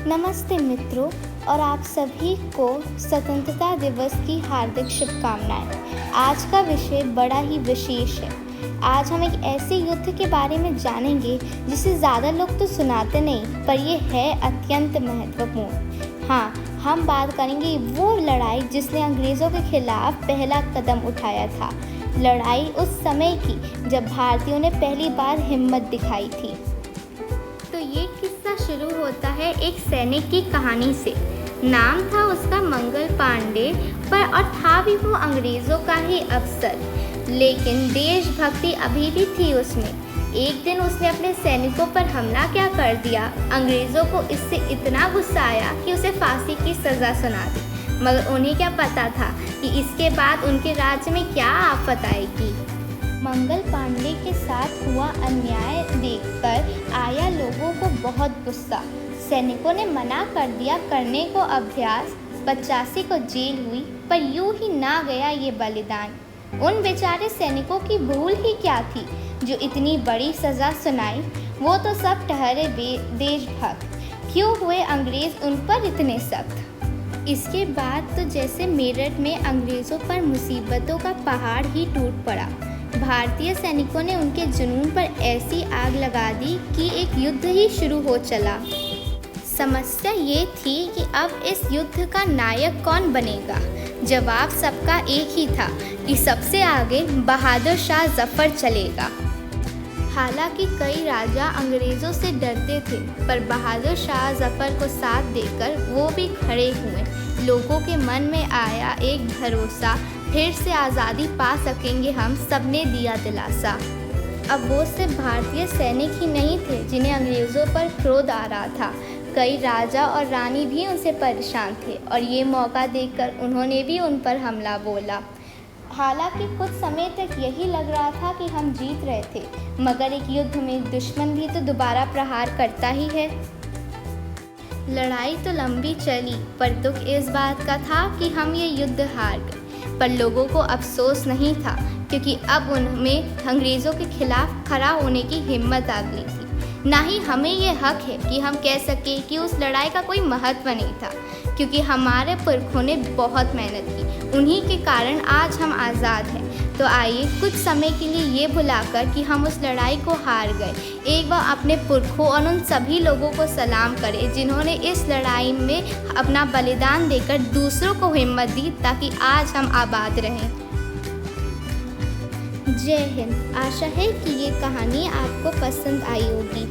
नमस्ते मित्रों, और आप सभी को स्वतंत्रता दिवस की हार्दिक शुभकामनाएं। आज का विषय बड़ा ही विशेष है। आज हम एक ऐसे युद्ध के बारे में जानेंगे जिसे ज़्यादा लोग तो सुनाते नहीं, पर यह है अत्यंत महत्वपूर्ण। हाँ, हम बात करेंगे वो लड़ाई जिसने अंग्रेज़ों के खिलाफ पहला कदम उठाया था। लड़ाई उस समय की जब भारतीयों ने पहली बार हिम्मत दिखाई थी। तो ये किस्सा शुरू होता है एक सैनिक की कहानी से। नाम था उसका मंगल पांडे, और था भी वो अंग्रेज़ों का ही अफसर, लेकिन देशभक्ति अभी भी थी उसमें। एक दिन उसने अपने सैनिकों पर हमला क्या कर दिया। अंग्रेज़ों को इससे इतना गुस्सा आया कि उसे फांसी की सज़ा सुना दी। मगर उन्हें क्या पता था कि इसके बाद उनके राज्य में क्या आफत आएगी। मंगल पांडे के साथ हुआ अन्याय देखकर आया लोगों को बहुत गुस्सा। सैनिकों ने मना कर दिया करने को अभ्यास। 85 को जेल हुई, पर यूं ही ना गया ये बलिदान। उन बेचारे सैनिकों की भूल ही क्या थी जो इतनी बड़ी सज़ा सुनाई। वो तो सब ठहरे देशभक्त, क्यों हुए अंग्रेज़ उन पर इतने सख्त। इसके बाद तो जैसे मेरठ में अंग्रेज़ों पर मुसीबतों का पहाड़ ही टूट पड़ा। भारतीय सैनिकों ने उनके जुनून पर ऐसी आग लगा दी कि एक युद्ध ही शुरू हो चला। समस्या ये थी कि अब इस युद्ध का नायक कौन बनेगा। जवाब सबका एक ही था कि सबसे आगे बहादुर शाह जफर चलेगा। हालांकि कई राजा अंग्रेज़ों से डरते थे, पर बहादुर शाह जफर को साथ देकर वो भी खड़े हुए। लोगों के मन में आया एक भरोसा, फिर से आज़ादी पा सकेंगे हम, सबने दिया दिलासा। अब वो सिर्फ भारतीय सैनिक ही नहीं थे जिन्हें अंग्रेज़ों पर क्रोध आ रहा था। कई राजा और रानी भी उनसे परेशान थे, और ये मौका देखकर उन्होंने भी उन पर हमला बोला। हालांकि कुछ समय तक यही लग रहा था कि हम जीत रहे थे, मगर एक युद्ध में दुश्मन भी तो दोबारा प्रहार करता ही है। लड़ाई तो लंबी चली, पर दुख इस बात का था कि हम ये युद्ध हार गए। पर लोगों को अफसोस नहीं था, क्योंकि अब उनमें अंग्रेज़ों के खिलाफ खड़ा होने की हिम्मत आ गई थी। ना ही हमें ये हक है कि हम कह सकें कि उस लड़ाई का कोई महत्व नहीं था, क्योंकि हमारे पुरखों ने बहुत मेहनत की। उन्हीं के कारण आज हम आज़ाद हैं। तो आइए कुछ समय के लिए ये भुलाकर कि हम उस लड़ाई को हार गए, एक बार अपने पुरखों और उन सभी लोगों को सलाम करें जिन्होंने इस लड़ाई में अपना बलिदान देकर दूसरों को हिम्मत दी, ताकि आज हम आबाद रहें। जय हिंद। आशा है कि ये कहानी आपको पसंद आई होगी।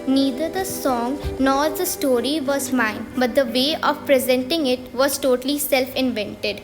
Neither the song nor the story was mine, but the way of presenting it was totally self-invented.